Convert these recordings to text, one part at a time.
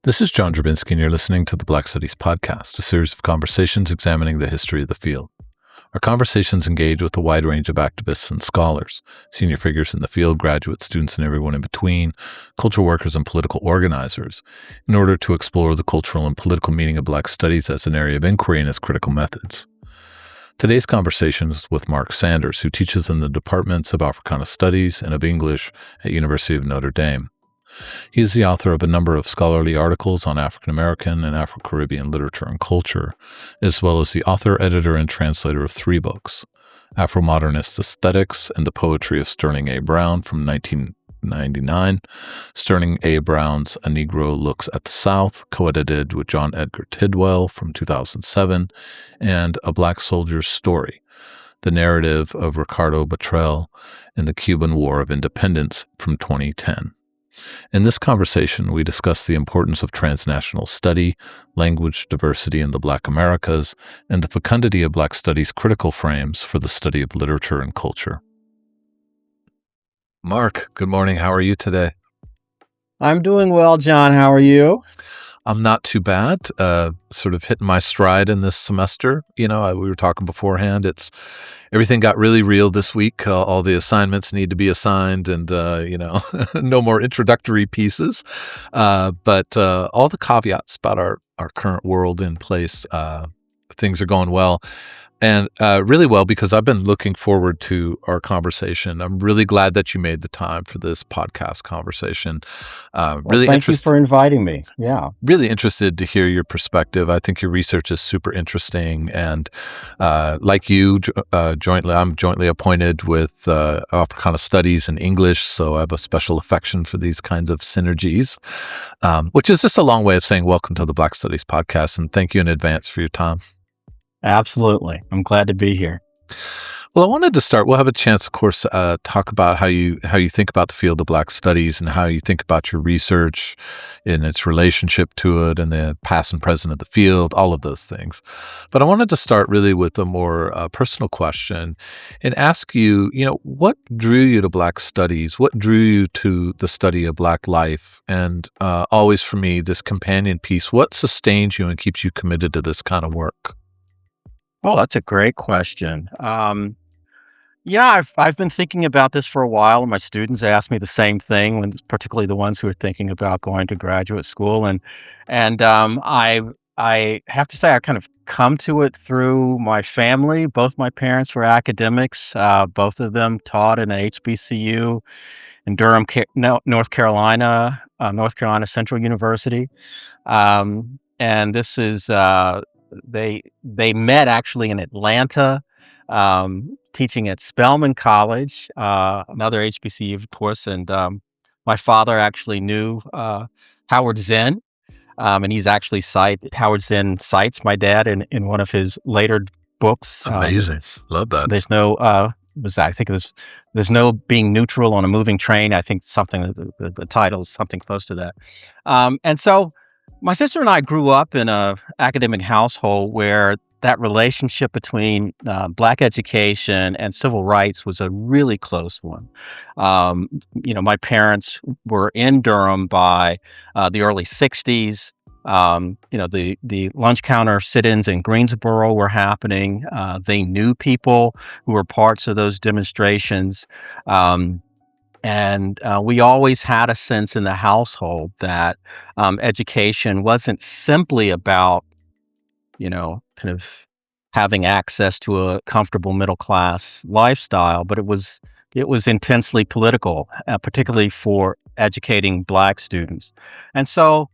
This is John Drabinski, and you're listening to the Black Studies Podcast, a series of conversations examining the history of the field. Our conversations engage with a wide range of activists and scholars, senior figures in the field, graduate students, and everyone in between, cultural workers and political organizers, in order to explore the cultural and political meaning of Black studies as an area of inquiry and its critical methods. Today's conversation is with Mark Sanders, who teaches in the departments of Africana Studies and of English at University of Notre Dame. He is the author of a number of scholarly articles on African American and Afro-Caribbean literature and culture, as well as the author, editor, and translator of 3 books, Afro-Modernist Aesthetics and the Poetry of Sterling A. Brown from 1999, Sterling A. Brown's A Negro Looks at the South, co-edited with John Edgar Tidwell from 2007, and A Black Soldier's Story, the Narrative of Ricardo Batrell in the Cuban War of Independence from 2010. In this conversation, we discuss the importance of transnational study, language diversity in the Black Americas, and the fecundity of Black studies' critical frames for the study of literature and culture. Mark, good morning. How are you today? I'm doing well, John. How are you? I'm not too bad. Sort of hitting my stride in this semester. We were talking beforehand. Everything got really real this week. All the assignments need to be assigned, and no more introductory pieces. But all the caveats about our current world in place. Things are going well. And really well, because I've been looking forward to our conversation. I'm really glad that you made the time for this podcast conversation. Thank you for inviting me. Yeah. Really interested to hear your perspective. I think your research is super interesting. And like you, I'm jointly appointed with Africana Studies and English, so I have a special affection for these kinds of synergies, which is just a long way of saying welcome to the Black Studies Podcast, and thank you in advance for your time. Absolutely. I'm glad to be here. Well, I wanted to start. We'll have a chance, of course, talk about how you think about the field of Black studies and how you think about your research and its relationship to it and the past and present of the field, all of those things. But I wanted to start really with a more personal question and ask you, what drew you to Black studies? What drew you to the study of Black life? And always for me, this companion piece, what sustains you and keeps you committed to this kind of work? Oh, that's a great question. I've been thinking about this for a while, and my students ask me the same thing, particularly the ones who are thinking about going to graduate school. And I have to say I kind of come to it through my family. Both my parents were academics. Both of them taught in a HBCU in Durham, North Carolina, North Carolina Central University. And this is they met actually in Atlanta, teaching at Spelman College, another HBCU, of course. And my father actually knew Howard Zinn, and he's actually Howard Zinn cites my dad in one of his later books. Amazing, love that. There's no being neutral on a moving train. I think the title is something close to that. And so my sister and I grew up in an academic household where that relationship between Black education and civil rights was a really close one. My parents were in Durham by the early 60s. The lunch counter sit-ins in Greensboro were happening. They knew people who were parts of those demonstrations. And we always had a sense in the household that education wasn't simply about, kind of having access to a comfortable middle-class lifestyle, but it was intensely political, particularly for educating Black students. And so,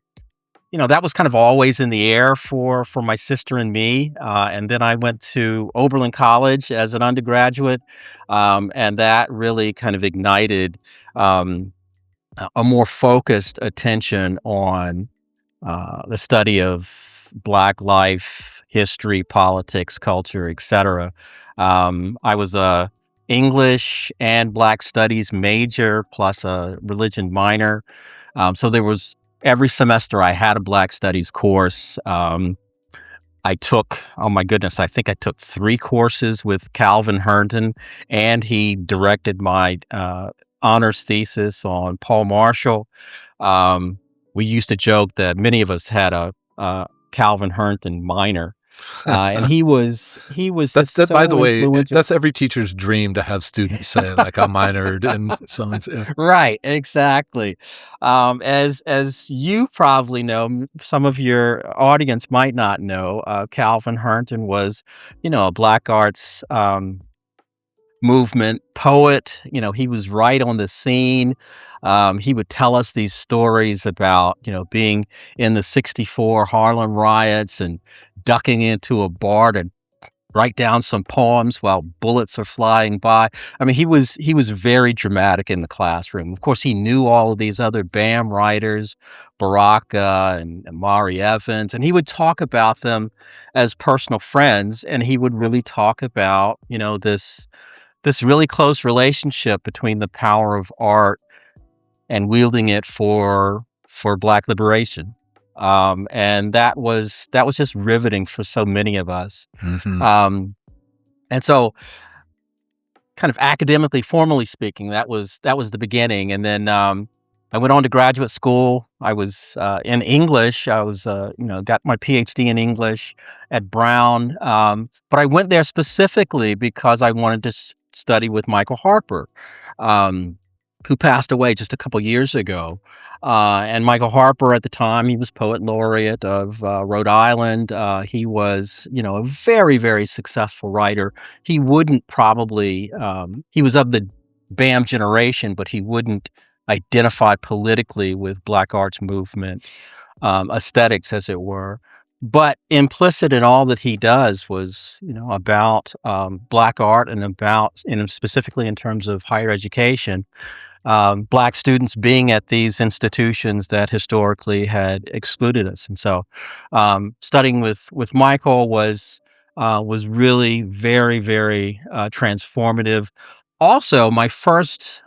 that was kind of always in the air for my sister and me. And then I went to Oberlin College as an undergraduate, and that really kind of ignited a more focused attention on the study of Black life, history, politics, culture, etc. I was a English and Black studies major plus a religion minor. So there was every semester I had a Black studies course. I took 3 courses with Calvin Herndon, and he directed my honors thesis on Paul Marshall. we used to joke that many of us had a Calvin Hernton minor, and he was That's just that. By the so way, influential. that's every teacher's dream to have students say like I minored in science. Yeah. Right, exactly. As you probably know, some of your audience might not know, Calvin Hernton was, a Black arts movement poet. He was right on the scene. He would tell us these stories about, being in the '64 Harlem riots and ducking into a bar to write down some poems while bullets are flying by. I mean, he was very dramatic in the classroom. Of course, he knew all of these other BAM writers, Baraka and Mari Evans, and he would talk about them as personal friends, and he would really talk about, this really close relationship between the power of art and wielding it for Black liberation. And that was just riveting for so many of us. Hmm. Um, and so kind of academically, formally speaking, that was the beginning. And then I went on to graduate school. I was in English. I was got my PhD in English at Brown. But I went there specifically because I wanted to study with Michael Harper, um, who passed away just a couple years ago. And Michael Harper, at the time, he was poet laureate of Rhode Island. He was, a very, very successful writer. He wouldn't probably, he was of the BAM generation, but he wouldn't identify politically with Black arts movement aesthetics, as it were. But implicit in all that he does was, about Black art and about, specifically in terms of higher education, Black students being at these institutions that historically had excluded us. And so, studying with Michael was really very, very transformative. Also, my first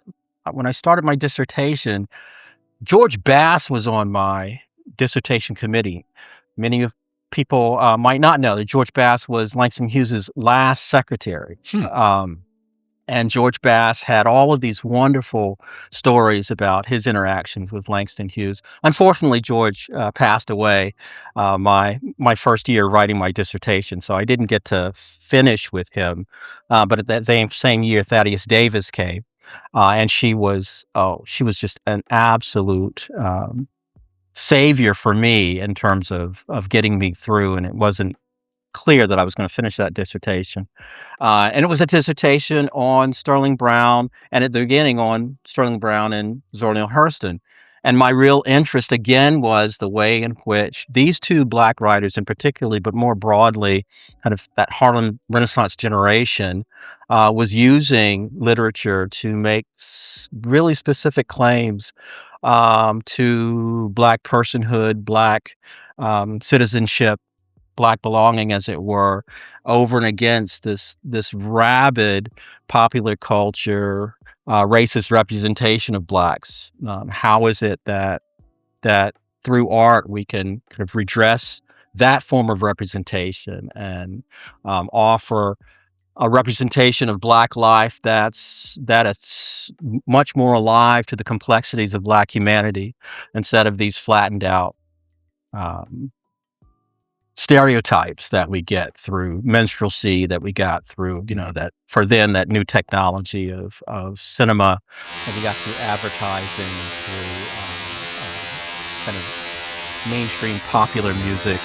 when I started my dissertation, George Bass was on my dissertation committee. Many of people might not know that George Bass was Langston Hughes's last secretary. Hmm. And George Bass had all of these wonderful stories about his interactions with Langston Hughes. Unfortunately, George passed away my first year writing my dissertation, so I didn't get to finish with him. But at that same year, Thaddeus Davis came, and she was just an absolute savior for me in terms of getting me through, and it wasn't clear that I was going to finish that dissertation. And it was a dissertation on Sterling Brown, and at the beginning on Sterling Brown and Zora Neale Hurston. And my real interest again was the way in which these two Black writers, in particularly, but more broadly, kind of that Harlem Renaissance generation, was using literature to make really specific claims to Black personhood, Black citizenship, Black belonging, as it were, over and against this rabid popular culture, racist representation of Blacks. How is it that through art we can kind of redress that form of representation and offer a representation of Black life that is much more alive to the complexities of Black humanity instead of these flattened out um, stereotypes that we get through minstrelsy, that we got through, that for then that new technology of cinema, that we got through advertising, through kind of mainstream popular music,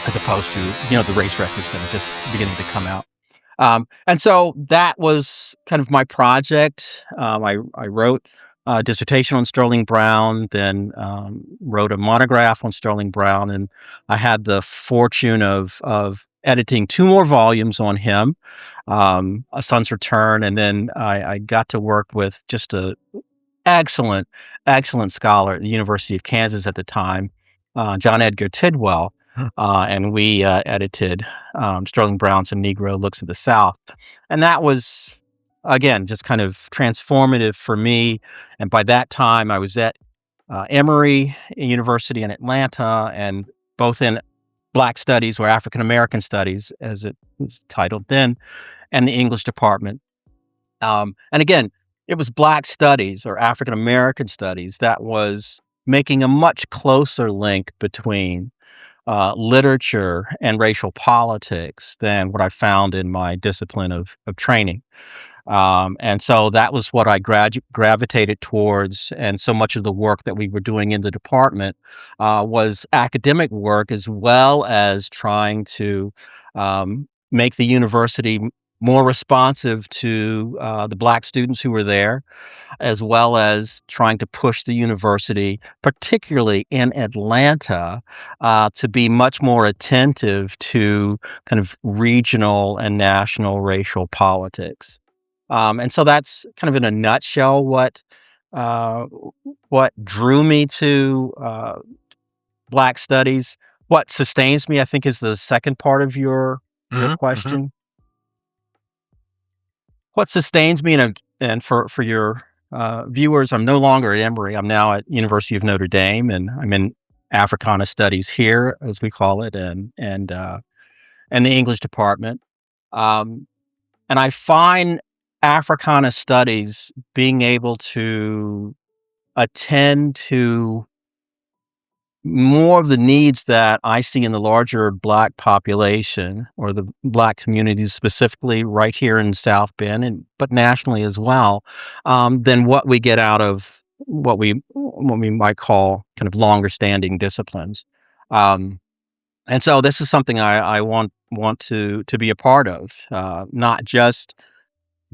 as opposed to, the race records that are just beginning to come out. And so that was kind of my project. I wrote a dissertation on Sterling Brown, then wrote a monograph on Sterling Brown, and I had the fortune of editing two more volumes on him, A Son's Return, and then I got to work with just a excellent, excellent scholar at the University of Kansas at the time, John Edgar Tidwell, and we edited Sterling Brown's A Negro Looks at the South. And that was, again, just kind of transformative for me. And by that time, I was at Emory University in Atlanta, and both in Black Studies, or African American Studies, as it was titled then, and the English department. And again, it was Black Studies or African American Studies that was making a much closer link between literature and racial politics than what I found in my discipline of training. And so that was what I gravitated towards. And so much of the work that we were doing in the department was academic work, as well as trying to make the university more responsive to the Black students who were there, as well as trying to push the university, particularly in Atlanta, to be much more attentive to kind of regional and national racial politics. And so that's kind of in a nutshell uh, what drew me to Black studies. What sustains me, I think, is the second part of your Hmm. Hmm. question. What sustains me, and for your viewers, I'm no longer at Emory. I'm now at University of Notre Dame, and I'm in Africana studies here, as we call it, and the English department. Um, and I find Africana studies being able to attend to more of the needs that I see in the larger Black population or the Black communities, specifically right here in South Bend, but nationally as well, than what we get out of what we might call kind of longer standing disciplines. Um, and so this is something I want to be a part of, not just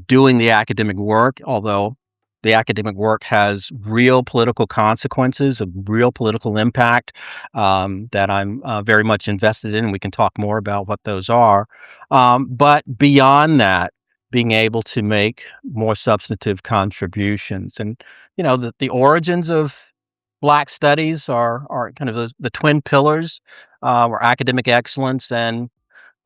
doing the academic work, although the academic work has real political consequences, a real political impact that I'm very much invested in. And we can talk more about what those are. But beyond that, being able to make more substantive contributions. And, the origins of Black studies are kind of the twin pillars, or academic excellence and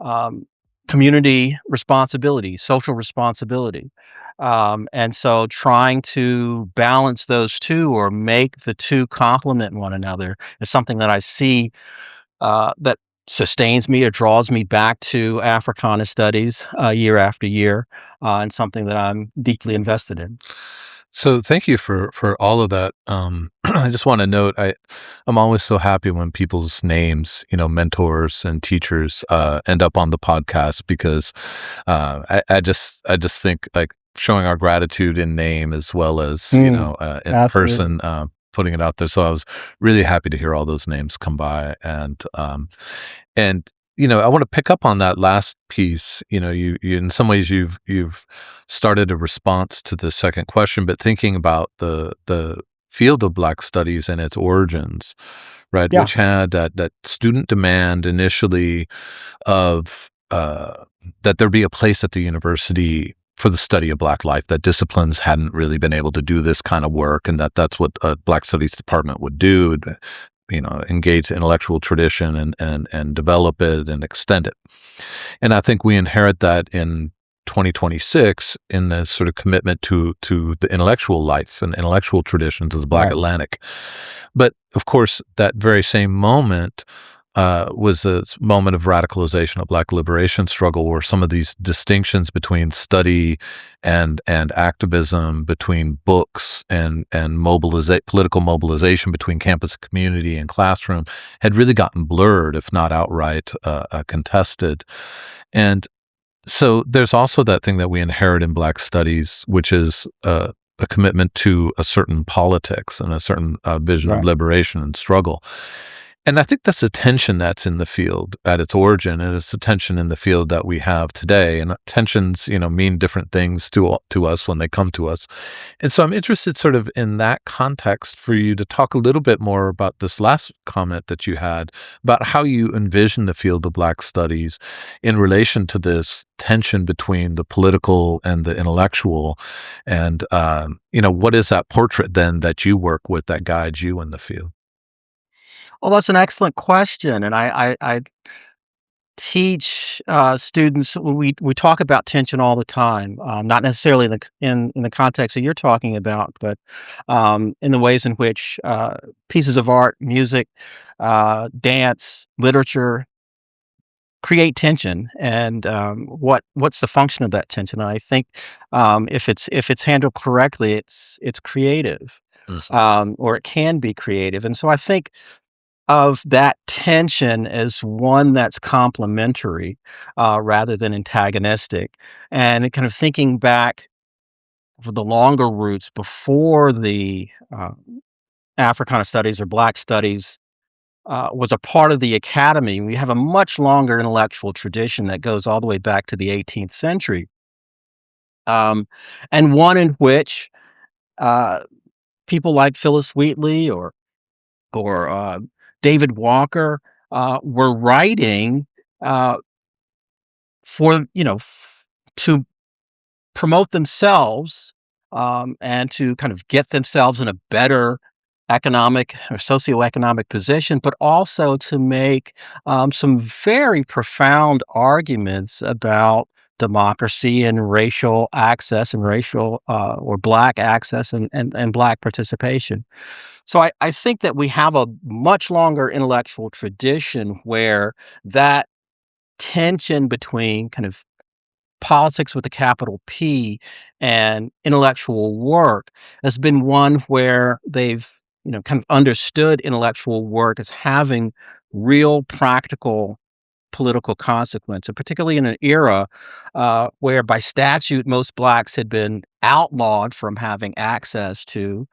um, community responsibility, social responsibility. And so trying to balance those two or make the two complement one another is something that I see that sustains me or draws me back to Africana studies year after year, and something that I'm deeply invested in. So thank you for all of that. I just want to note I'm always so happy when people's names, mentors and teachers, end up on the podcast because I just think like showing our gratitude in name as well as Mm, in absolutely. person. Putting it out there, so I was really happy to hear all those names come by, and I want to pick up on that last piece. You in some ways you've started a response to the second question, but thinking about the field of Black studies and its origins, right, Yeah, which had that student demand initially of that there be a place at the university for the study of Black life, that disciplines hadn't really been able to do this kind of work, and that's what a Black studies department would do, engage the intellectual tradition and develop it and extend it. And I think we inherit that in 2026 in this sort of commitment to the intellectual life and intellectual traditions of the Black right. Atlantic. But of course, that very same moment was a moment of radicalization of Black liberation struggle, where some of these distinctions between study and activism, between books and political mobilization, between campus and community and classroom, had really gotten blurred, if not outright contested. And so there's also that thing that we inherit in Black studies, which is a commitment to a certain politics and a certain vision of Right. liberation and struggle. And I think that's a tension that's in the field at its origin, and it's a tension in the field that we have today. And tensions, mean different things to us when they come to us. And so I'm interested, sort of in that context, for you to talk a little bit more about this last comment that you had about how you envision the field of Black studies in relation to this tension between the political and the intellectual, and what is that portrait then that you work with that guides you in the field? Well, that's an excellent question, and I teach students. We talk about tension all the time, not necessarily in the context that you're talking about, but in the ways in which pieces of art, music, dance, literature create tension, and what's the function of that tension. And I think if it's handled correctly, it's creative. Mhm. or it can be creative. And so I think of that tension as one that's complementary rather than antagonistic. And kind of thinking back for the longer roots before the Africana studies or Black studies was a part of the academy. We have a much longer intellectual tradition that goes all the way back to the 18th century, um, and one in which uh, people like Phyllis Wheatley or David Walker were writing uh, for to promote themselves, and to kind of get themselves in a better economic or socioeconomic position, but also to make some very profound arguments about democracy and racial access and racial or Black access and Black participation. So I think that we have a much longer intellectual tradition where that tension between kind of politics with a capital P and intellectual work has been one where they've, kind of understood intellectual work as having real practical political consequence, and particularly in an era where by statute most Blacks had been outlawed from having access to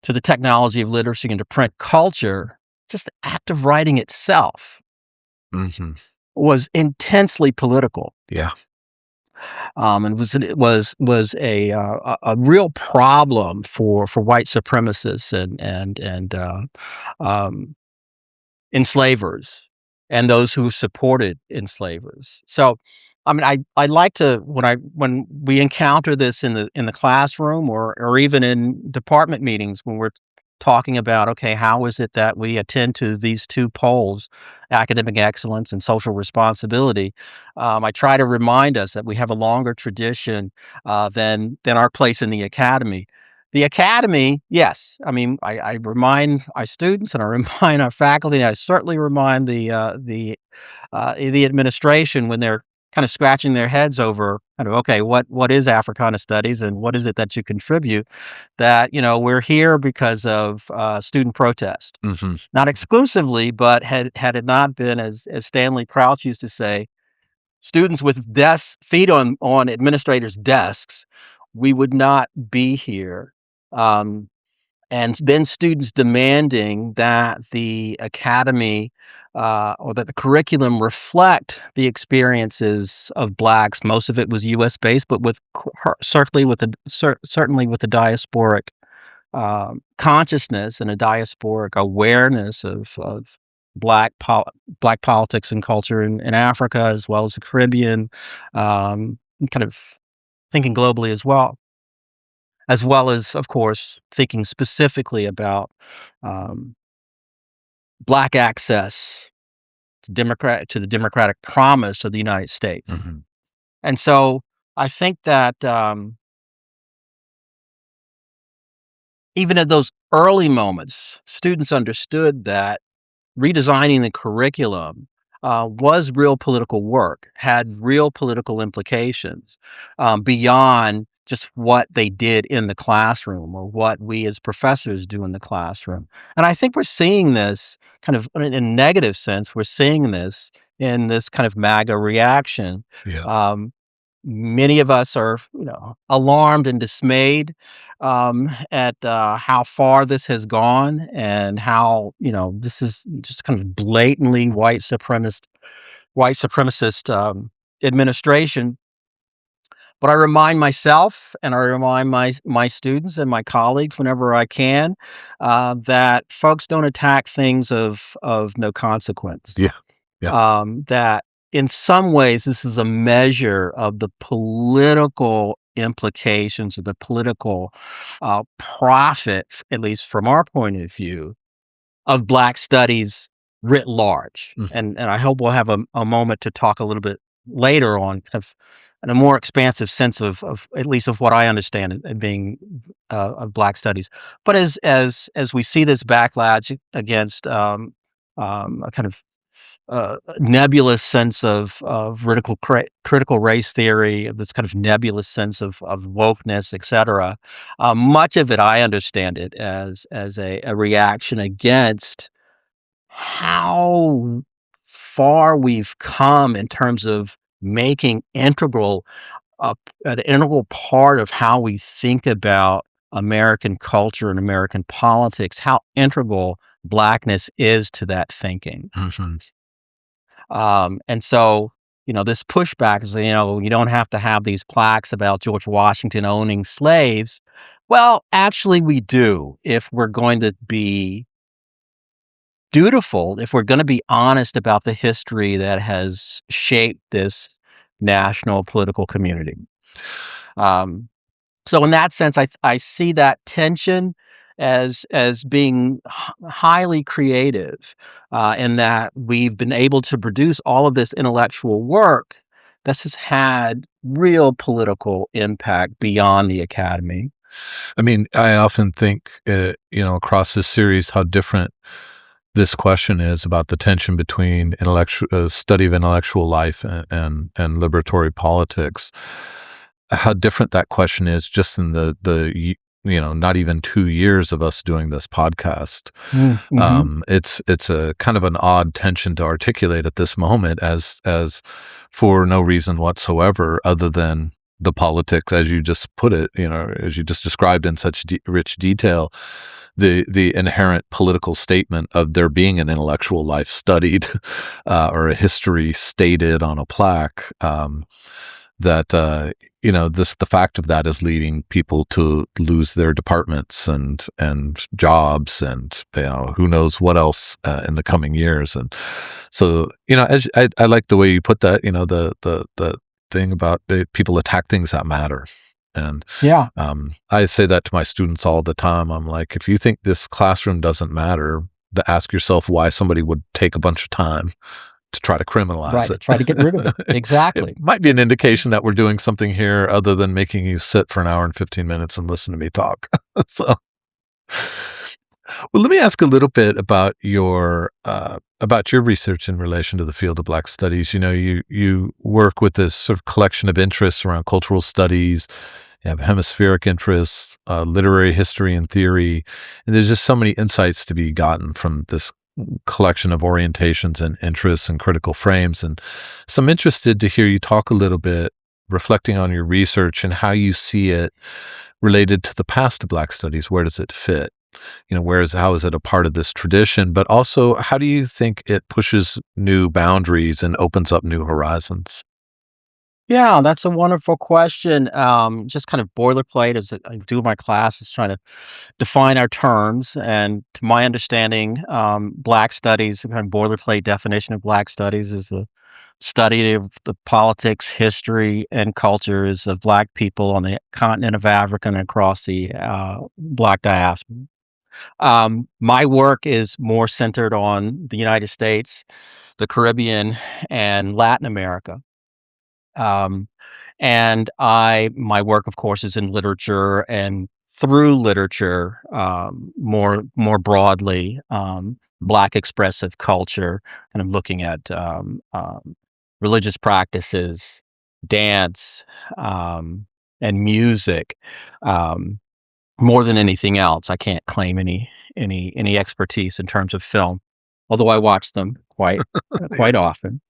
the technology of literacy and to print culture. Just the act of writing itself Mhm. was intensely political. Yeah. And was a real problem for white supremacists and um, enslavers and those who supported enslavers. So, I mean, I like to when we encounter this in the classroom or even in department meetings when we're talking about, okay, how is it that we attend to these two poles, academic excellence and social responsibility? I try to remind us that we have a longer tradition than our place in the academy. The academy, yes. I mean, I remind our students and I remind our faculty, and I certainly remind the administration when they're kind of scratching their heads over kind of, okay, what is Africana studies and what is it that you contribute? That we're here because of student protest, Mhm. not exclusively, but had it not been as Stanley Crouch used to say, students with desks feet on administrators' desks, we would not be here. Um, and then students demanding that the academy or that the curriculum reflect the experiences of Blacks. Most of it was U.S. based, but certainly with a diasporic consciousness and a diasporic awareness of Black politics and culture in Africa as well as the Caribbean, and kind of thinking globally as well as, of course, thinking specifically about um, Black access to the democratic promise of the United States. Mhm. And so I think that even at those early moments, students understood that redesigning the curriculum was real political work, had real political implications beyond just what they did in the classroom or what we as professors do in the classroom. And I think we're seeing this kind of in a negative sense. We're seeing this in this kind of MAGA reaction. Yeah. Um, Many of us are, alarmed and dismayed at how far this has gone and how this is just kind of blatantly white supremacist administration. But I remind myself and I remind my students and my colleagues whenever I can that folks don't attack things of no consequence. Yeah. Yeah. That in some ways this is a measure of the political implications or the political profit, at least from our point of view, of Black studies writ large. Mhm. And I hope we'll have a moment to talk a little bit later on kind of in a more expansive sense of at least of what I understand it being of Black studies. But as we see this backlash against a kind of nebulous sense of critical race theory, of this kind of nebulous sense of wokeness, etc. Much of it, I understand it as a reaction against how far we've come in terms of making an integral part of how we think about American culture and American politics, how integral Blackness is to that thinking. Mhm. And so, this pushback is, you don't have to have these plaques about George Washington owning slaves. Well, actually, we do if we're going to be dutiful, if we're going to be honest about the history that has shaped this national political community. Um, so, in that sense, I see that tension as being highly creative, in that we've been able to produce all of this intellectual work that has had real political impact beyond the academy. I mean, I often think, across this series, how different this question is about the tension between intellectual study of intellectual life and liberatory politics. How different that question is just in not even 2 years of us doing this podcast. Mm-hmm. It's a kind of an odd tension to articulate at this moment, as for no reason whatsoever other than the politics, as you just put it, as you just described in such rich detail, the inherent political statement of there being an intellectual life studied, or a history stated on a plaque, that the fact of that is leading people to lose their departments and jobs, and who knows what else in the coming years. And so, as I like the way you put that, the thing about people attack things that matter. And Yeah. I say that to my students all the time. I'm like, if you think this classroom doesn't matter, ask yourself why somebody would take a bunch of time to try to criminalize Right. it. Try to get rid of it. It Exactly. might be an indication that we're doing something here other than making you sit for an hour and 15 minutes and listen to me talk. So, well, let me ask a little bit about your research in relation to the field of Black studies. You work with this sort of collection of interests around cultural studies. You have hemispheric interests, literary history and theory, and there's just so many insights to be gotten from this collection of orientations and interests and critical frames. And so I'm interested to hear you talk a little bit, reflecting on your research and how you see it related to the past of Black studies. Where does it fit? How is it a part of this tradition? But also, how do you think it pushes new boundaries and opens up new horizons? Yeah, that's a wonderful question. Just kind of boilerplate as I do in my class is trying to define our terms. And to my understanding, Black studies, the kind of boilerplate definition of Black studies is the study of the politics, history, and cultures of Black people on the continent of Africa and across the Black diaspora. My work is more centered on the United States, the Caribbean, and Latin America. Um, and my work, of course, is in literature and through literature, more broadly, Black expressive culture, and I'm looking at religious practices, dance, and music. Um, More than anything else, I can't claim any expertise in terms of film, although I watch them quite Yes. often.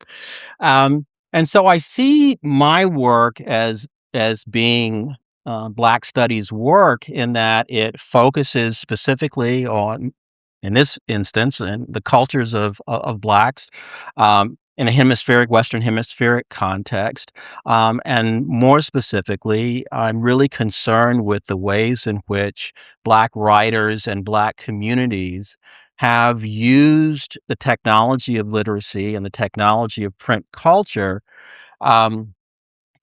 And so I see my work as being Black studies work in that it focuses specifically on, in this instance, and the cultures of Blacks, in a Western hemispheric context, and more specifically, I'm really concerned with the ways in which Black writers and Black communities have used the technology of literacy and the technology of print culture, um,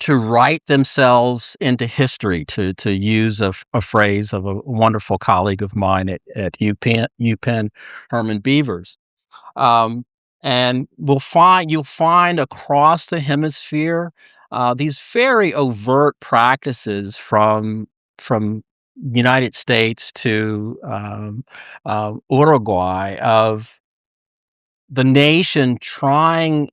to write themselves into history, to use a phrase of a wonderful colleague of mine at UPenn, Herman Beavers. Um, and you'll find across the hemisphere these very overt practices from United States to Uruguay of the nation trying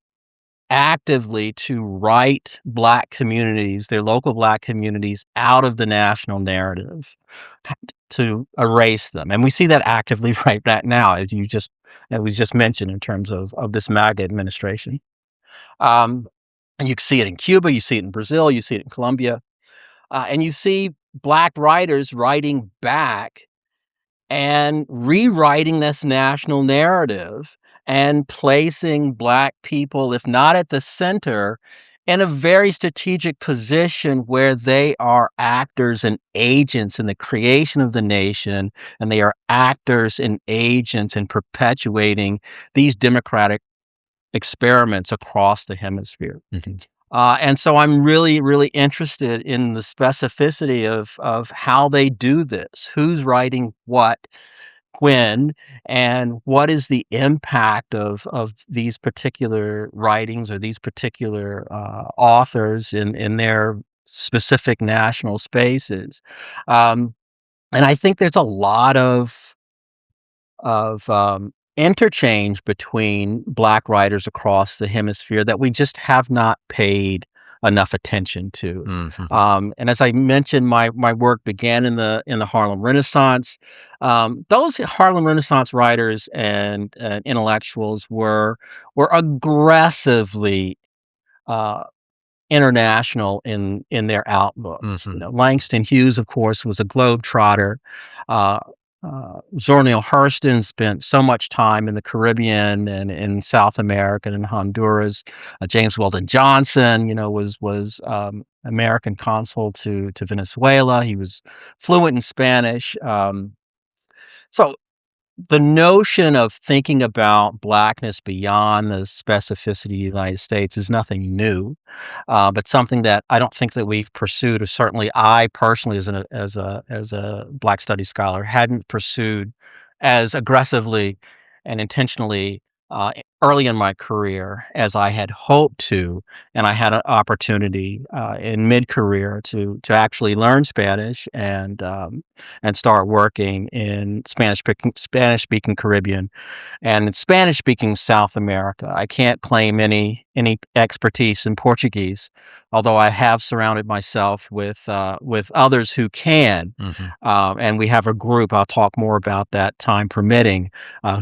actively to write Black communities, their local Black communities, out of the national narrative, to erase them. And we see that actively right now, as was just mentioned in terms of this MAGA administration. Um, and you see it in Cuba, you see it in Brazil, you see it in Colombia, and you see Black writers writing back and rewriting this national narrative and placing Black people, if not at the center, in a very strategic position where they are actors and agents in the creation of the nation, and they are actors and agents in perpetuating these democratic experiments across the hemisphere. Mhm. And so I'm really, really interested in the specificity of how they do this, who's writing what, when, and what is the impact of these particular writings or these particular authors in their specific national spaces. Um, and I think there's a lot of interchange between Black writers across the hemisphere that we just have not paid enough attention to. Mhm. And as I mentioned, my work began in the Harlem Renaissance. Those Harlem Renaissance writers and intellectuals were aggressively uh, international in their outlooks. Mhm. Langston Hughes, of course, was a globetrotter. Uh, Zora Neale Hurston spent so much time in the Caribbean and in South America and in Honduras. James Weldon Johnson, was American consul to Venezuela. He was fluent in Spanish. So the notion of thinking about Blackness beyond the specificity of the United States is nothing new, but something that I don't think that we've pursued, or certainly I personally, as a Black Studies scholar, hadn't pursued as aggressively and intentionally early in my career as I had hoped to, and I had an opportunity in mid-career to actually learn Spanish and start working in Spanish speaking Caribbean and in Spanish speaking South America. I can't claim any expertise in Portuguese, although I have surrounded myself with others who can. Mhm. And we have a group. I'll talk more about that, time permitting,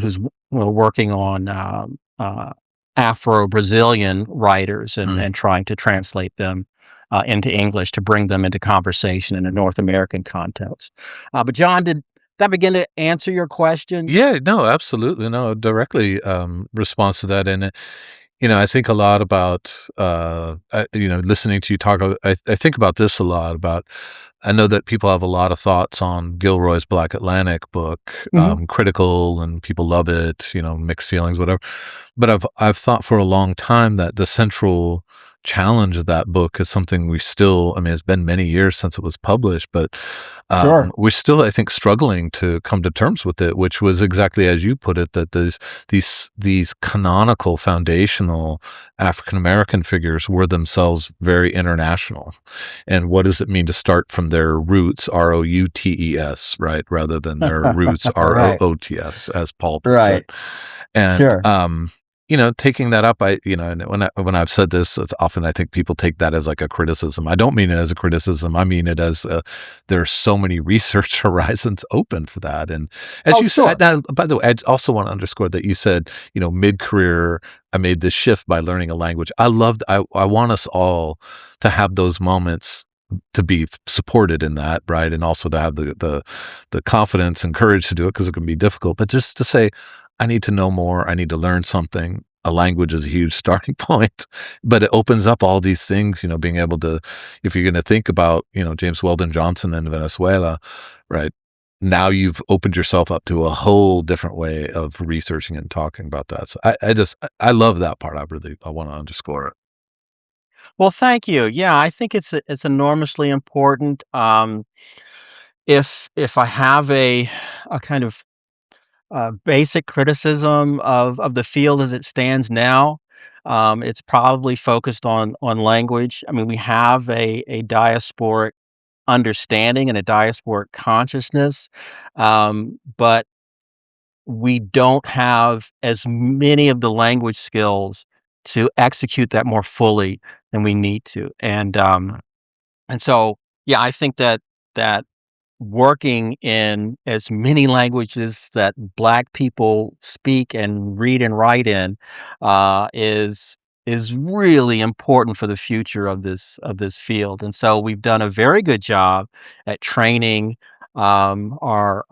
who's working on Afro-Brazilian writers Mm. and trying to translate them into English to bring them into conversation in a North American context. But John, did that begin to answer your question? Yeah, no, absolutely. No, directly response to that. And, I think a lot about, listening to you talk. I think about this a lot about, I know that people have a lot of thoughts on Gilroy's Black Atlantic book, Hmm. critical, and people love it, mixed feelings, whatever. But I've thought for a long time that the central challenge of that book is something we still, I mean, it's been many years since it was published, but Sure. we're still, I think, struggling to come to terms with it, which was exactly as you put it, that these canonical, foundational African American figures were themselves very international. And what does it mean to start from their roots, ROUTES, right, rather than their roots, Right. ROOTS, as Paul puts it. Right. And Sure. taking that up, and when I've said this, it's often I think people take that as like a criticism. I don't mean it as a criticism. I mean it as there are so many research horizons open for that. And as Oh, you said, sure. now, by the way, I also want to underscore that you said, mid-career, I made this shift by learning a language. I want us all to have those moments, to be supported in that, right? And also to have the confidence and courage to do it, because it can be difficult, but just to say, I need to know more. I need to learn something. A language is a huge starting point, but it opens up all these things, being able to, if you're going to think about, James Weldon Johnson in Venezuela, right? Now you've opened yourself up to a whole different way of researching and talking about that. So I love that part. I want to underscore it. Well, thank you. Yeah, I think it's enormously important. If I have a kind of basic criticism of the field as it stands now, it's probably focused on language. I mean, we have a diasporic understanding and a diasporic consciousness, but we don't have as many of the language skills to execute that more fully than we need to. And so, yeah, I think that working in as many languages that Black people speak and read and write in is really important for the future of this field. And so we've done a very good job at training our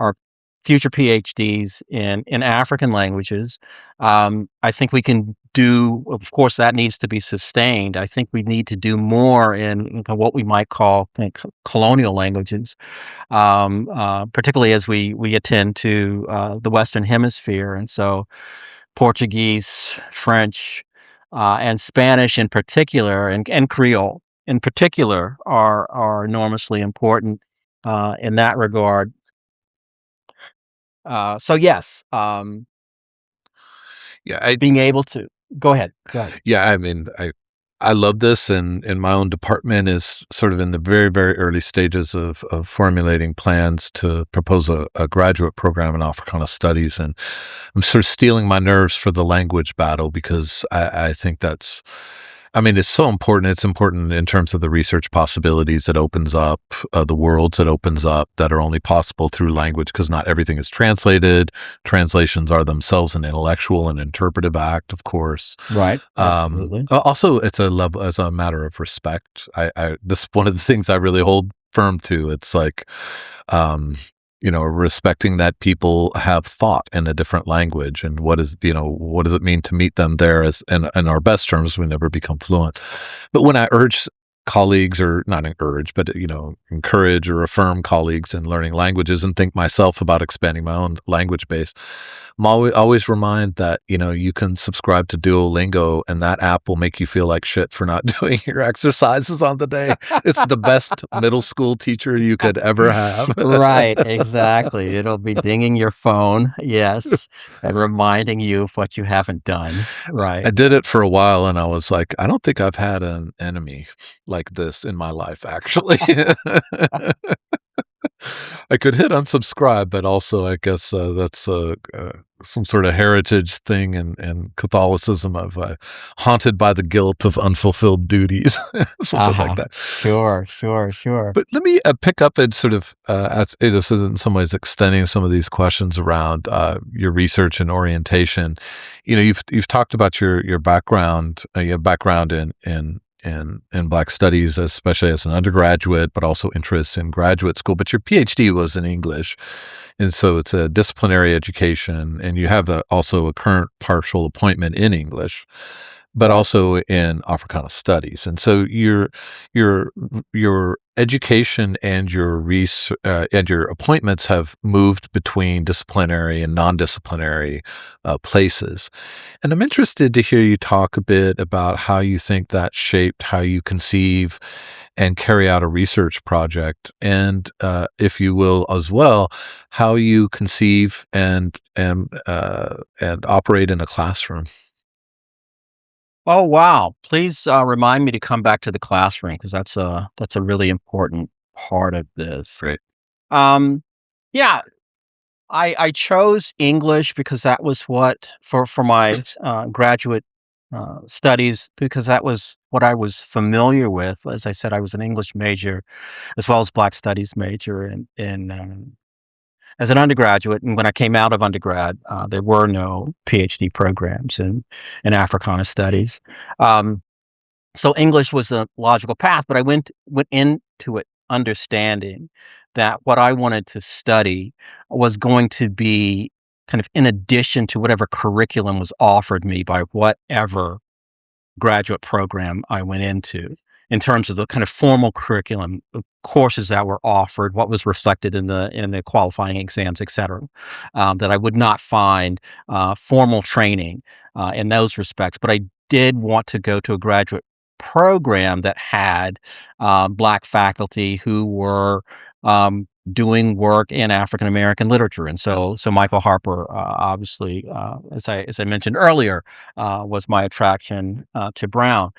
future PhDs in African languages. I think we can do, of course, that needs to be sustained. I think we need to do more in what we might call colonial languages, particularly as we attend to the Western Hemisphere. And so Portuguese, French, and Spanish in particular, and Creole in particular are enormously important in that regard. So yes, Yeah, I being able to go ahead. Go ahead. Yeah, I mean, I love this, and my own department is sort of in the very, very early stages of formulating plans to propose a graduate program in Africana Studies, and I'm sort of steeling my nerves for the language battle because I think that's, I mean, it's so important. It's important in terms of the research possibilities it opens up, the worlds it opens up that are only possible through language because not everything is translated. Translations are themselves an intellectual and interpretive act, of course. Right. Absolutely. Also, it's a level as a matter of respect. This is one of the things I really hold firm to. It's like, um, respecting that people have thought in a different language, and what does it mean to meet them there as in our best terms? We never become fluent. But when I urge colleagues, or not encourage, but encourage or affirm colleagues in learning languages, and think myself about expanding my own language base, I'm always remind that you can subscribe to Duolingo, and that app will make you feel like shit for not doing your exercises on the day. It's the best middle school teacher you could ever have. Right, exactly. It'll be dinging your phone, yes, and reminding you of what you haven't done. Right. I did it for a while, and I was like, I don't think I've had an enemy like this in my life, actually. I could hit unsubscribe, but also I guess that's some sort of heritage thing in Catholicism of haunted by the guilt of unfulfilled duties, something like that. Sure, sure, sure. But let me pick up and sort of this is in some ways extending some of these questions around your research and orientation. You've talked about your background, your background in Black studies, especially as an undergraduate, but also interests in graduate school. But your PhD was in English, and so it's a disciplinary education, and you have also a current partial appointment in English, but also in Africana studies. And so your education and your appointments have moved between disciplinary and non-disciplinary places. And I'm interested to hear you talk a bit about how you think that shaped how you conceive and carry out a research project, and if you will as well, how you conceive and operate in a classroom. Oh, wow. Please remind me to come back to the classroom because that's a really important part of this. Great. Um, yeah, I chose English because that was what for my graduate studies, because that was what I was familiar with. As I said, I was an English major as well as Black Studies major in as an undergraduate. And when I came out of undergrad, there were no PhD programs in Africana Studies. Um, so English was a logical path, but I went into it understanding that what I wanted to study was going to be kind of in addition to whatever curriculum was offered me by whatever graduate program I went into, in terms of the kind of formal curriculum, courses that were offered, what was reflected in the qualifying exams, et cetera, that I would not find formal training in those respects. But I did want to go to a graduate program that had Black faculty who were doing work in African American literature, and so Michael Harper, obviously, as I mentioned earlier, was my attraction to Brown.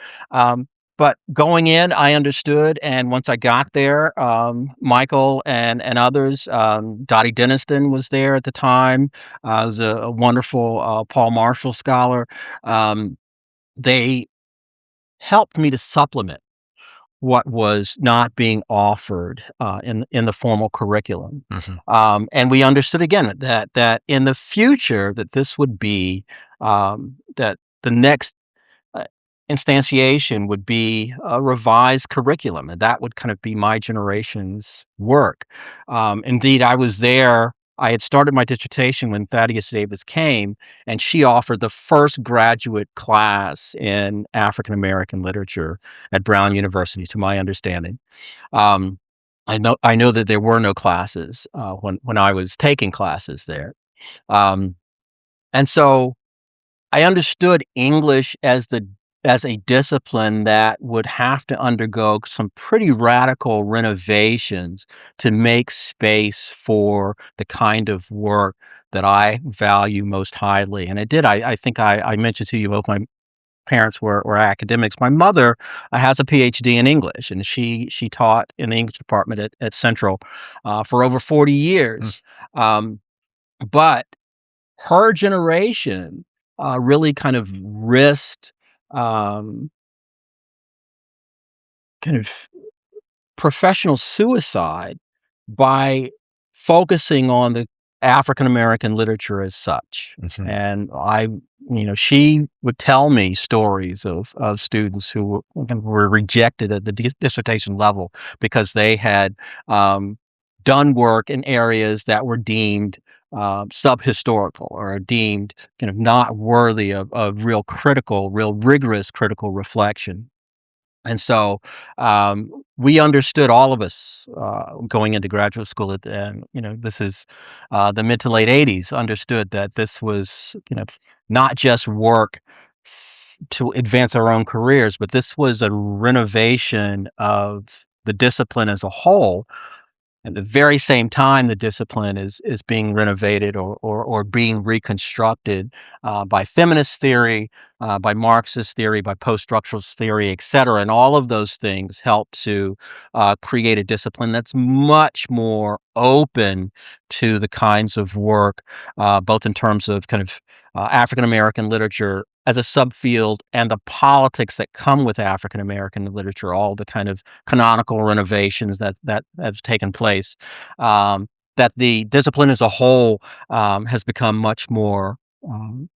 But going in, I understood, and once I got there, Michael and others, Dottie Denniston was there at the time, was a wonderful, Paul Marshall scholar. They helped me to supplement what was not being offered, in the formal curriculum. Mhm. And we understood again that in the future, that this would be, that the next uh, instantiation would be a revised curriculum, and that would kind of be my generation's work. Indeed, I was there. I had started my dissertation when Thaddeus Davis came, and she offered the first graduate class in African American literature at Brown University, to my understanding. Um, I know that there were no classes when I was taking classes there, um, and so I understood English as a discipline that would have to undergo some pretty radical renovations to make space for the kind of work that I value most highly. And it did. I think I mentioned to you both my parents were academics. My mother has a PhD in English, and she taught in the English department at Central for over 40 Mm. years. Um, but her generation really kind of risked um, kind of professional suicide by focusing on the African American literature as such. Mhm. And she would tell me stories of students who were rejected at the dissertation level because they had um, done work in areas that were deemed sub-historical or deemed not worthy of real rigorous critical reflection. And so, we understood, all of us, going into graduate school this is, the mid to late '80s, understood that this was, not just work to advance our own careers, but this was a renovation of the discipline as a whole. At the very same time, the discipline is being renovated or being reconstructed by feminist theory, by Marxist theory, by post-structuralist theory, et cetera. And all of those things help to create a discipline that's much more open to the kinds of work, both in terms of kind of African American literature as a subfield and the politics that come with African American literature, all the kind of canonical renovations that have taken place. That the discipline as a whole has become um,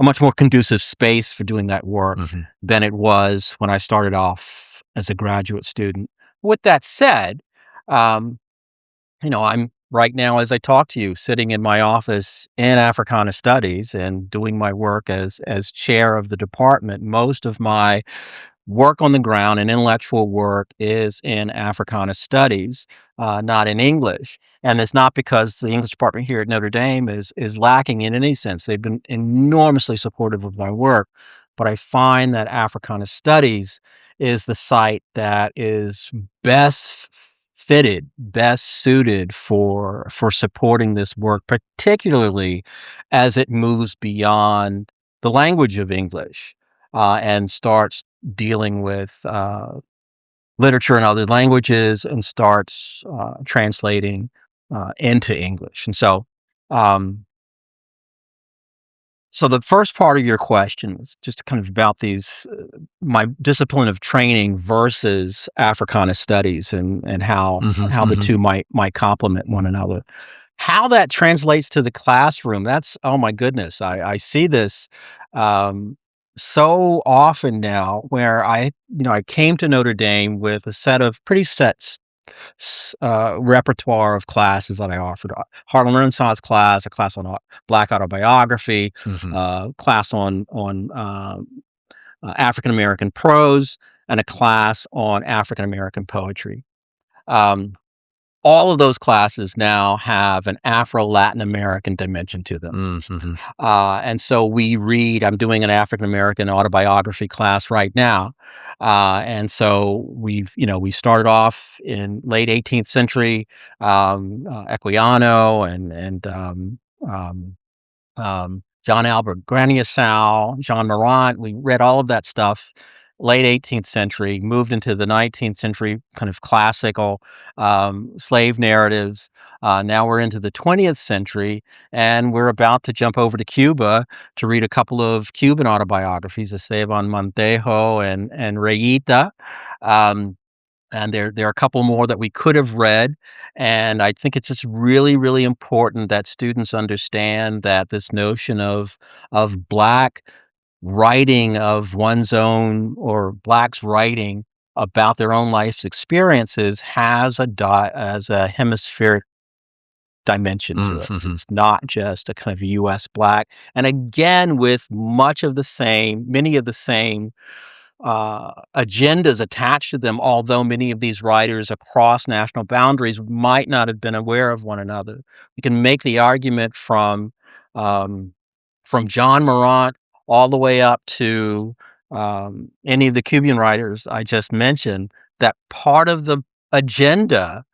a much more conducive space for doing that work Mhm. than it was when I started off as a graduate student. With that said, um, I'm right now, as I talk to you, sitting in my office in Africana Studies and doing my work as chair of the department. Most of my work on the ground and intellectual work is in Africana Studies, not in English. And it's not because the English department here at Notre Dame is lacking in any sense. They've been enormously supportive of my work, but I find that Africana Studies is the site that is best fitted, best suited for supporting this work, particularly as it moves beyond the language of English and starts dealing with literature in other languages and starts translating into English. And um, so the first part of your question is just kind of about these my discipline of training versus Africana studies and Mhm. how the Mhm. two might complement one another. How that translates to the classroom, that's, oh my goodness. I see this um, so often now, where I came to Notre Dame with a set of pretty set repertoire of classes that I offered. Harlem Renaissance class, a class on Black autobiography, Mhm. class on African American prose, and a class on African American poetry. Um, all of those classes now have an Afro-Latin American dimension to them. Mhm. And so I'm doing an African American autobiography class right now. And so we started off in late 18th century, Equiano um, John Albert Graniasau, Jean Morant. We read all of that stuff. late 18th century, moved into the 19th century, kind of classical slave narratives. Now we're into the 20th century, and we're about to jump over to Cuba to read a couple of Cuban autobiographies, Esteban Montejo and Reyita. And there are a couple more that we could have read, and I think it's just really, really important that students understand that this notion of Black writing of one's own, or Blacks writing about their own life's experiences, has a hemispheric dimension to it. Mm-hmm. It's not just a kind of U.S. Black, and again, with many of the same agendas attached to them, although many of these writers across national boundaries might not have been aware of one another. We can make the argument um, from John Morant all the way up to any of the Cuban writers I just mentioned, that part of the agenda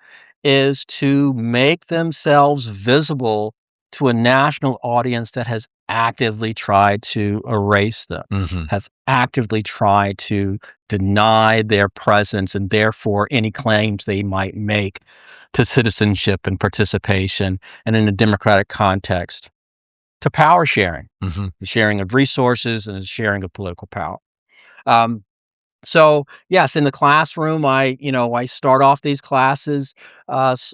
is to make themselves visible to a national audience that has actively tried to erase them, Mm-hmm. have actively tried to deny their presence and therefore any claims they might make to citizenship and participation, and in a democratic context, to power sharing, Mm-hmm. the sharing of resources and the sharing of political power. Um, so yes, in the classroom, I start off these classes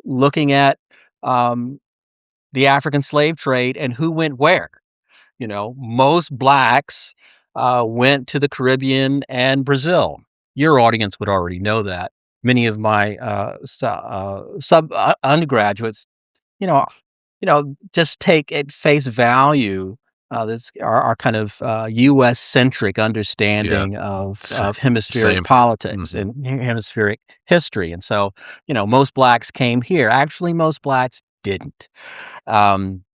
looking at um, the African slave trade and who went where. Most Blacks went to the Caribbean and Brazil. Your audience would already know that. Many of my undergraduates, you know, just take at face value this our kind of U.S. centric Yeah. understanding of hemispheric Same. politics Mm-hmm. and hemispheric history, and so most Blacks came here. Actually, most Blacks didn't. Um,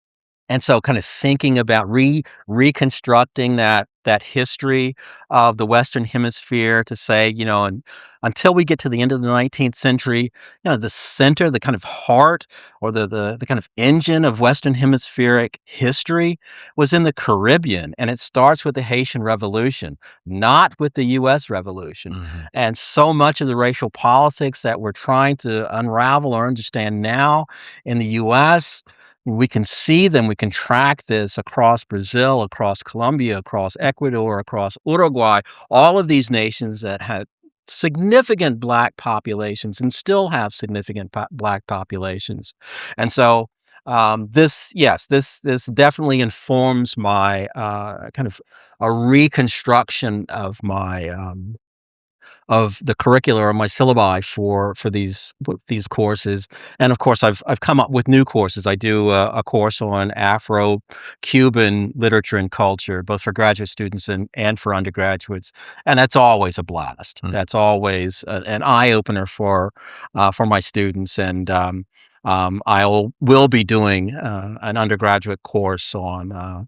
and so kind of thinking about reconstructing that history of the Western Hemisphere to say, and until we get to the end of the 19th century, the center, the kind of heart, or the kind of engine of Western Hemispheric history was in the Caribbean. And it starts with the Haitian Revolution, not with the US Revolution. Mm-hmm. And so much of the racial politics that we're trying to unravel or understand now in the US, we can see them, we can track this across Brazil, across Colombia, across Ecuador, across Uruguay, all of these nations that had significant Black populations and still have significant Black populations. And so this definitely informs my kind of a reconstruction of my of the curricula or my syllabi for these courses. And of course, I've come up with new courses. I do a course on Afro-Cuban literature and culture, both for graduate students and for undergraduates, and that's always a blast. Mm. That's always an eye opener for my students. And I will be doing an undergraduate course on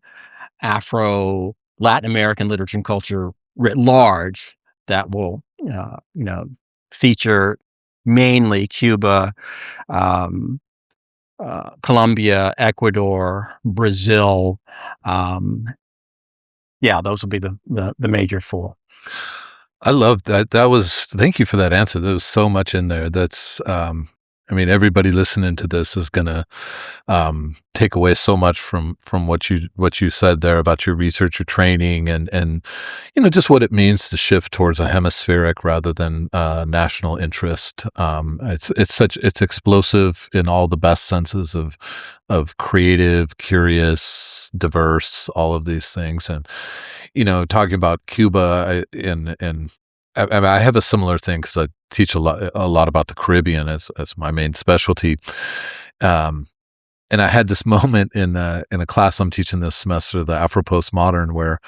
Afro Latin American literature and culture writ large, that will feature mainly Cuba, um, Colombia, Ecuador, Brazil. Um, yeah, those will be the major four. I love that. Thank you for that answer. There was so much in there. Everybody listening to this is gonna take away so much from what you said there about your research, your training, and just what it means to shift towards a hemispheric rather than national interest. It's explosive in all the best senses of creative, curious, diverse, all of these things. And talking about Cuba, I have a similar thing because I teach a lot about the Caribbean as my main specialty. And I had this moment in a class I'm teaching this semester, the Afro Postmodern, where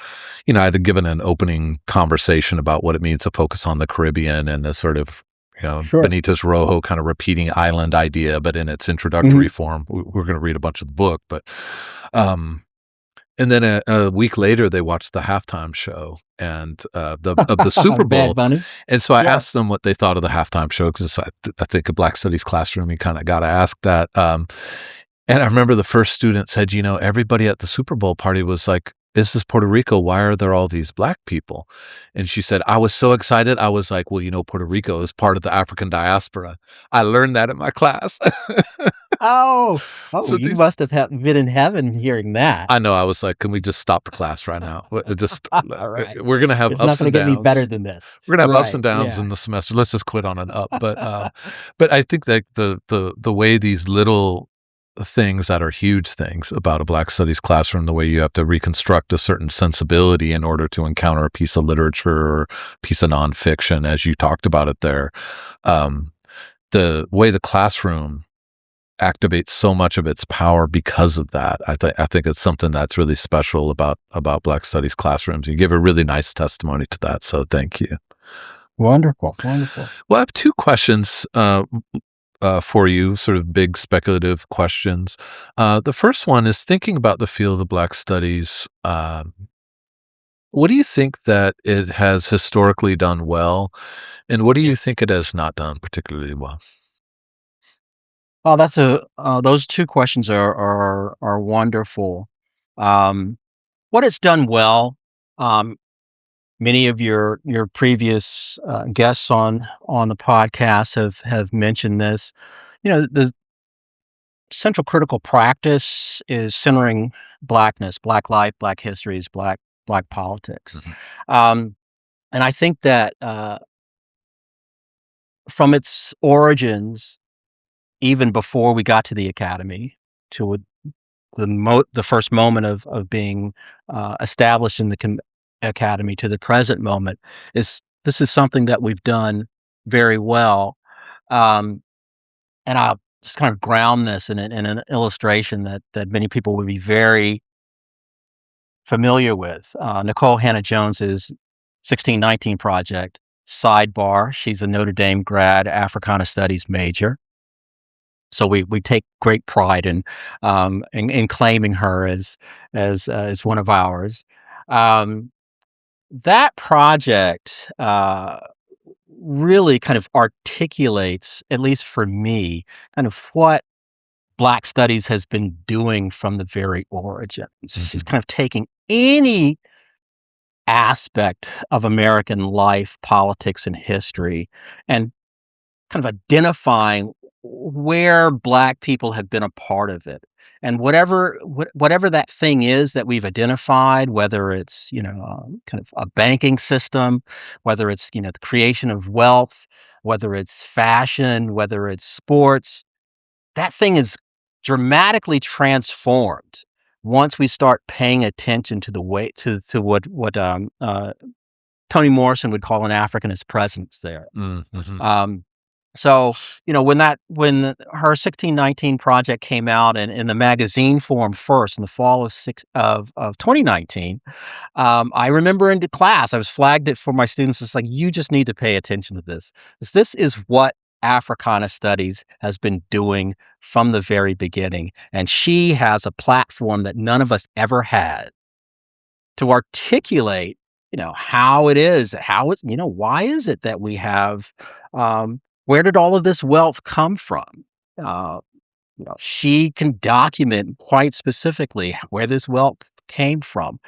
I had given an opening conversation about what it means to focus on the Caribbean and the sort of Sure. Benitez Rojo kind of repeating island idea, but in its introductory form. We're going to read a bunch of the book, but and then a week later, they watched the halftime show and of the Super Bowl. Bad Bunny. And so I Yeah. asked them what they thought of the halftime show because I think a Black Studies classroom, you kind of got to ask that. And I remember the first student said, everybody at the Super Bowl party was like, this is Puerto Rico. Why are there all these black people? And she said, I was so excited. I was like, well, Puerto Rico is part of the African diaspora. I learned that in my class. Oh, So you these, must have been in heaven hearing that. I know, I was like, can we just stop the class right now? Just, All right. we're going to have It's not ups going to and get any better downs. than this. We're gonna have ups Right. and downs Yeah. in the semester. Let's just quit on an up. But I think that the way these little things that are huge things about a Black Studies classroom, the way you have to reconstruct a certain sensibility in order to encounter a piece of literature or piece of nonfiction, as you talked about it there, the way the classroom activates so much of its power because of that. I think it's something that's really special about Black Studies classrooms. You give a really nice testimony to that, so thank you. Wonderful. Wonderful. Well, I have two questions for you, sort of big speculative questions. The first one is thinking about the field of Black Studies. What do you think that it has historically done well, and what do you think it has not done particularly well? Oh, that's those two questions are wonderful. What it's done well, um, many of your previous guests on the podcast have mentioned this. The central critical practice is centering blackness, black life, black histories, black politics, Mhm. um, and I think that from its origins, even before we got to the academy, to the first moment of being established in the academy to the present moment, this is something that we've done very well. Um, and I'll just kind of ground this in an illustration that many people would be very familiar with. Nicole Hannah-Jones's 1619 project. Sidebar: she's a Notre Dame grad, Africana Studies major. So we take great pride in claiming her as one of ours. Um, that project really kind of articulates, at least for me, kind of what Black Studies has been doing from the very origins. She's Mhm. kind of taking any aspect of American life, politics, and history, and kind of identifying where Black people have been a part of it. And whatever that thing is that we've identified, whether it's, kind of a banking system, whether it's, the creation of wealth, whether it's fashion, whether it's sports, that thing is dramatically transformed once we start paying attention to the way to what Toni Morrison would call an Africanist presence there. Mhm. Um, so, when her 1619 project came out and in the magazine form first in the fall of 2019, I remember in the class, I was flagged it for my students. It's like, you just need to pay attention to this. This is what Africana Studies has been doing from the very beginning. And she has a platform that none of us ever had to articulate, how it is, why is it that we have, where did all of this wealth come from? Uh, she can document quite specifically where this wealth came from.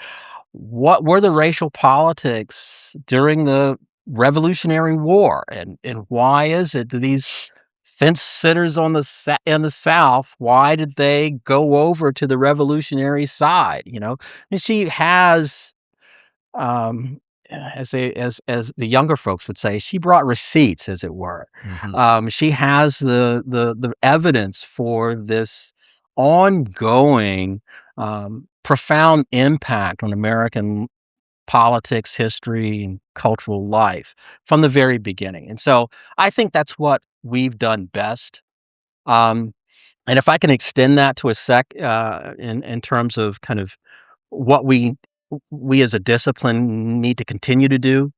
What were the racial politics during the Revolutionary War, and why is it that these fence sitters in the South, why did they go over to the revolutionary side? And she has, um, as the younger folks would say, she brought receipts, as it were. Mhm. She has the evidence for this ongoing, profound impact on American politics, history, and cultural life from the very beginning. And so I think that's what we've done best. Um, and if I can extend that to a in terms of kind of what we as a discipline need to continue to do,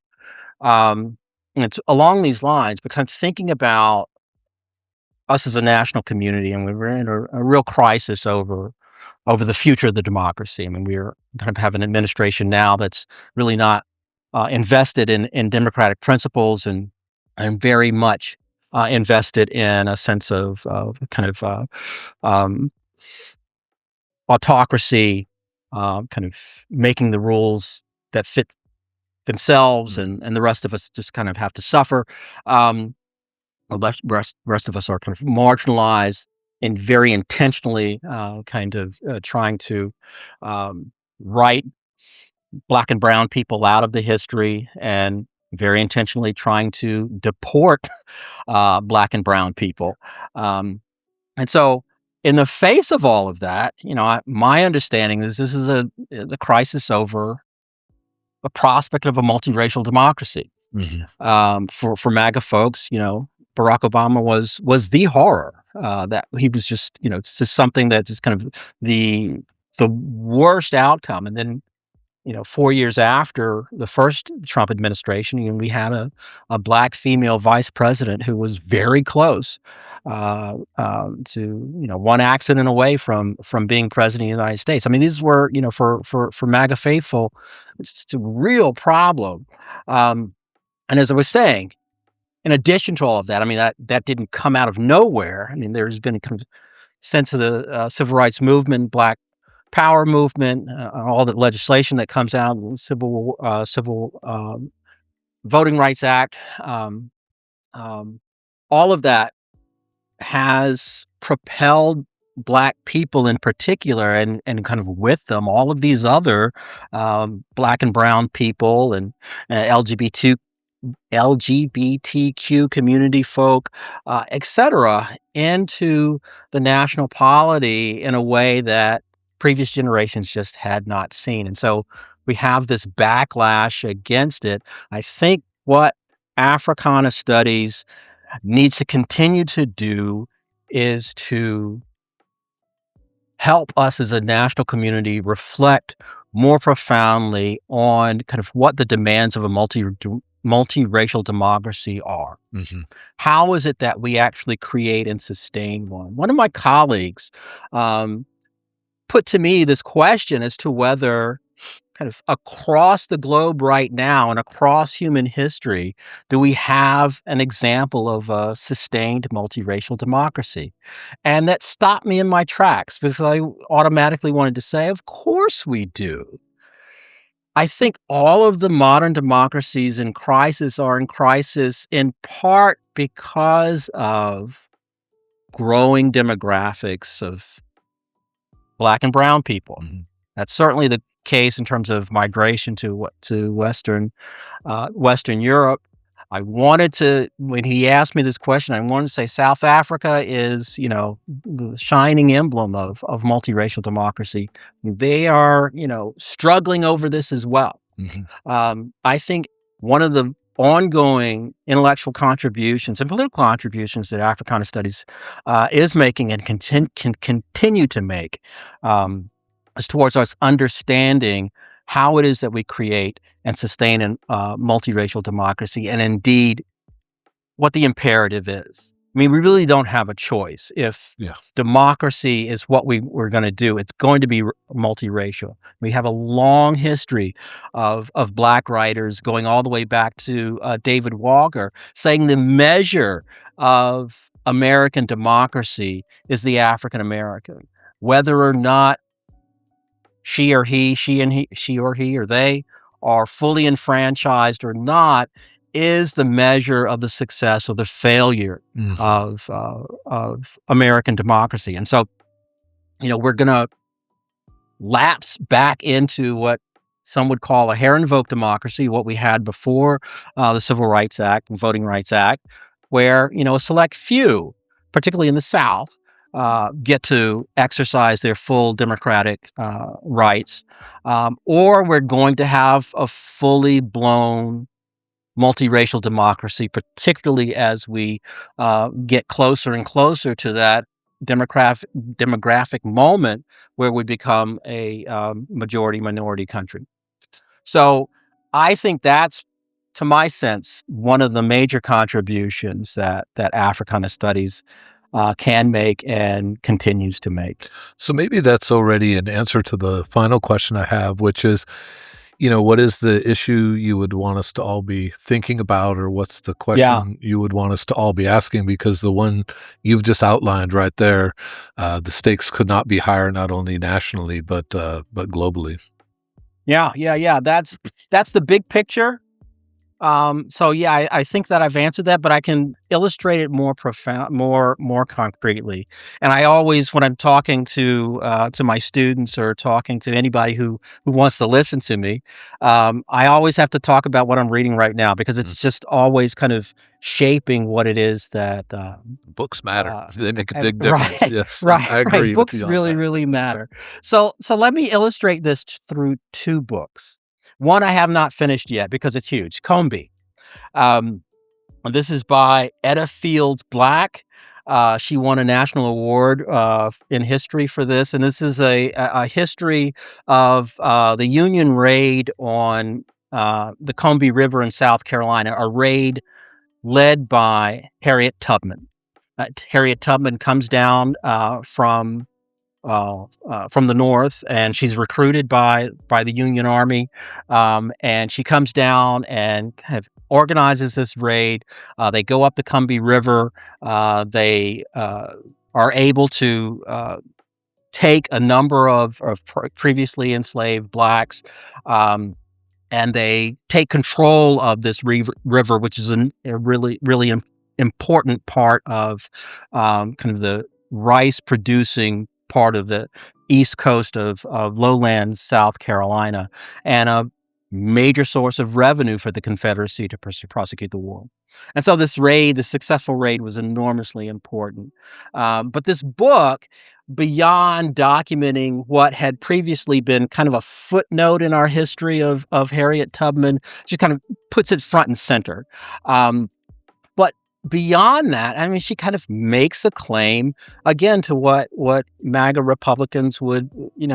and it's along these lines, because I'm thinking about us as a national community, and we're in a real crisis over the future of the democracy. I mean, we're kind of have an administration now that's really not invested in democratic principles, and very much invested in a sense of kind of um, autocracy, kind of making the rules that fit themselves, and the rest of us just kind of have to suffer. The rest of us are kind of marginalized and very intentionally kind of trying to write Black and brown people out of the history, and very intentionally trying to deport Black and brown people. And so, in the face of all of that, my understanding is this is a crisis over the prospect of a multiracial democracy. For MAGA folks, Barack Obama was the horror. That he was just, it's just something that just kind of the worst outcome. And then, 4 years after the first Trump administration, we had a Black female vice president who was very close to, one accident away from being president of the United States. I mean, these were, for MAGA faithful, it's just a real problem. And as I was saying, in addition to all of that, I mean, that didn't come out of nowhere. I mean, there's been a kind of sense of the civil rights movement, Black Power movement, all the legislation that comes out, the civil Voting Rights Act, all of that has propelled Black people in particular, and kind of with them all of these other Black and brown people and LGBTQ community folk, etc., into the national polity in a way that previous generations just had not seen. And so we have this backlash against it. I think what Africana studies needs to continue to do is to help us as a national community reflect more profoundly on kind of what the demands of a multiracial democracy are. How is it that we actually create and sustain one? One of my colleagues put to me this question as to whether kind of across the globe right now and across human history, do we have an example of a sustained multiracial democracy? And that stopped me in my tracks, because I automatically wanted to say, of course we do. I think all of the modern democracies in crisis are in crisis in part because of growing demographics of Black and brown people. That's certainly the case in terms of migration to Western Europe. I wanted to, when he asked me this question, I wanted to say South Africa is, the shining emblem of multiracial democracy. They are, struggling over this as well. I think one of the ongoing intellectual contributions and political contributions that Africana Studies is making and can continue to make is towards us understanding how it is that we create and sustain a multiracial democracy, and indeed what the imperative is. I mean, we really don't have a choice. If democracy is what we're going to do, it's going to be multiracial. We have a long history of Black writers going all the way back to David Walker saying the measure of American democracy is the African American. Whether or not she or they are fully enfranchised or not is the measure of the success or the failure of American democracy. And so, we're going to lapse back into what some would call a Herrenvolk democracy, what we had before the Civil Rights Act and Voting Rights Act, where, a select few, particularly in the South, get to exercise their full democratic rights, or we're going to have a fully blown multiracial democracy, particularly as we get closer and closer to that demographic moment where we become a majority-minority country. So I think that's, to my sense, one of the major contributions that Africana Studies can make and continues to make. So maybe that's already an answer to the final question I have, which is, What is the issue you would want us to all be thinking about, or what's the Yeah. question you would want us to all be asking? Because the one you've just outlined right there, the stakes could not be higher, not only nationally, but globally. Yeah. That's the big picture. So yeah, I think that I've answered that, but I can illustrate it more profound, more concretely. And I always, when I'm talking to my students or talking to anybody who wants to listen to me, I always have to talk about what I'm reading right now because it's just always kind of shaping what it is that Books matter. They make a and big difference. right, Yes, right, I right. agree with Books you on really, that. really matter. So let me illustrate this through two books. One I have not finished yet because it's huge. Combi. Um, this is by Etta Fields Black. She won a national award in history for this, and this is a history of the Union raid on the Combahee River in South Carolina, a raid led by Harriet Tubman. Harriet Tubman comes down from the north, and she's recruited by the Union Army, and she comes down and kind of organizes this raid. They go up the Combahee River. They are able to take a number of previously enslaved blacks. And they take control of this river, which is a really, really important part of kind of the rice producing part of the east coast of lowlands South Carolina, and a major source of revenue for the Confederacy to prosecute the war. And so this raid, the successful raid, was enormously important. But this book, beyond documenting what had previously been kind of a footnote in our history of Harriet Tubman, just kind of puts it front and center. But beyond that, I mean, she kind of makes a claim again to what MAGA Republicans would,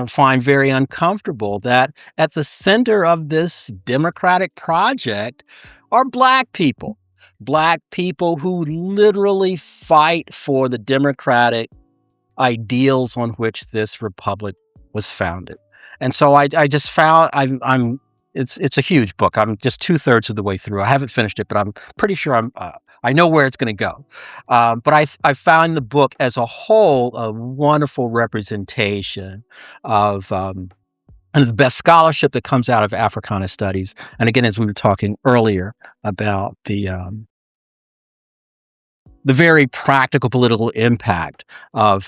find very uncomfortable, that at the center of this democratic project are black people who literally fight for the democratic ideals on which this republic was founded. And so I just found I'm it's a huge book. I'm just 2/3 of the way through. I haven't finished it, but I'm pretty sure I know where it's going to go. But I found the book as a whole a wonderful representation of and the best scholarship that comes out of Africana studies. And again, as we were talking earlier about the very practical political impact of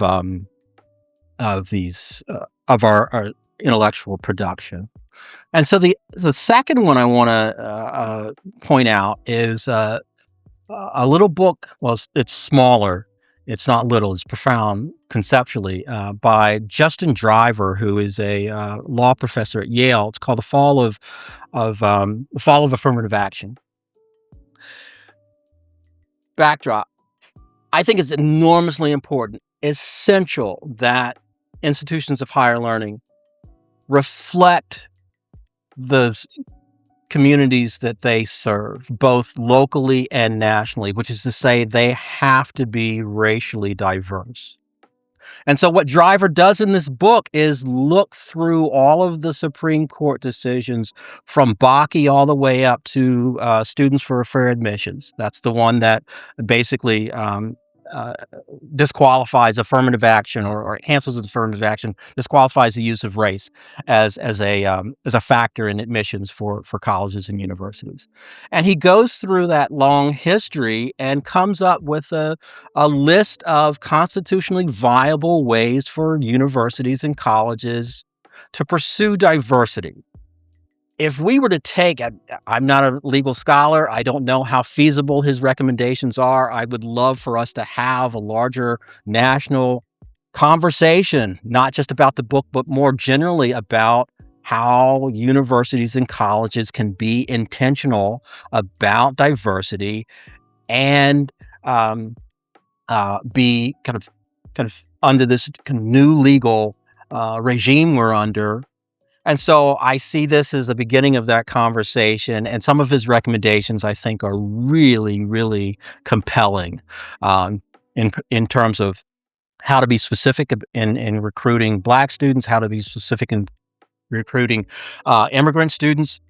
these of our intellectual production. And so the second one I want to point out is a little book. Well, it's smaller. It's not little. It's profound conceptually, by Justin Driver, who is a law professor at Yale. It's called The Fall of Affirmative Action. Backdrop. I think it's enormously important, essential, that institutions of higher learning reflect the communities that they serve, both locally and nationally, which is to say they have to be racially diverse. And so what Driver does in this book is look through all of the Supreme Court decisions from Bakke all the way up to Students for Fair Admissions. That's the one that basically disqualifies affirmative action, or cancels affirmative action, disqualifies the use of race as a factor in admissions for colleges and universities. And he goes through that long history and comes up with a list of constitutionally viable ways for universities and colleges to pursue diversity. If we were to take, I'm not a legal scholar, I don't know how feasible his recommendations are. I would love for us to have a larger national conversation, not just about the book, but more generally about how universities and colleges can be intentional about diversity and be kind of under this kind of new legal regime we're under. And so I see this as the beginning of that conversation, and some of his recommendations I think are really, really compelling in terms of how to be specific in recruiting Black students, how to be specific in recruiting immigrant students,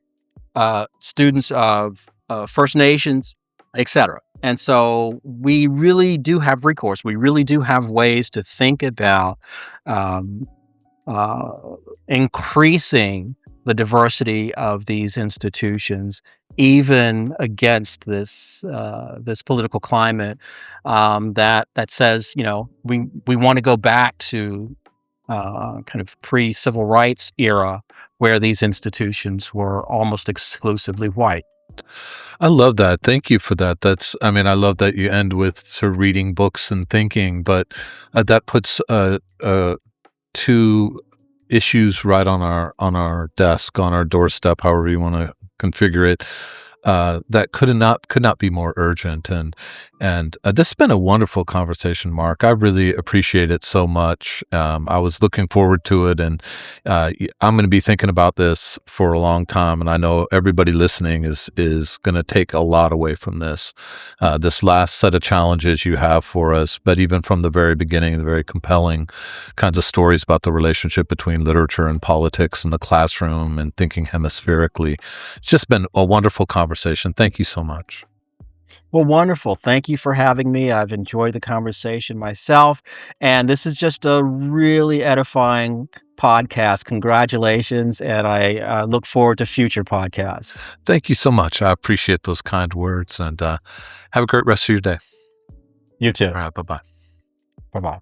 students of First Nations, etc. And so we really do have recourse. We really do have ways to think about um, uh, increasing the diversity of these institutions, even against this political climate that says, we want to go back to kind of pre-civil rights era where these institutions were almost exclusively white. I love that. Thank you for that. I love that you end with sort of reading books and thinking, but that puts two issues right on our desk, on our doorstep, however you want to configure it. That could not be more urgent, and this has been a wonderful conversation, Mark. I really appreciate it so much. I was looking forward to it, and I'm going to be thinking about this for a long time. And I know everybody listening is going to take a lot away from this last set of challenges you have for us. But even from the very beginning, the very compelling kinds of stories about the relationship between literature and politics and the classroom and thinking hemispherically. It's just been a wonderful conversation. Thank you so much. Well, wonderful. Thank you for having me. I've enjoyed the conversation myself. And this is just a really edifying podcast. Congratulations. And I look forward to future podcasts. Thank you so much. I appreciate those kind words, and have a great rest of your day. You too. All right. Bye-bye. Bye bye.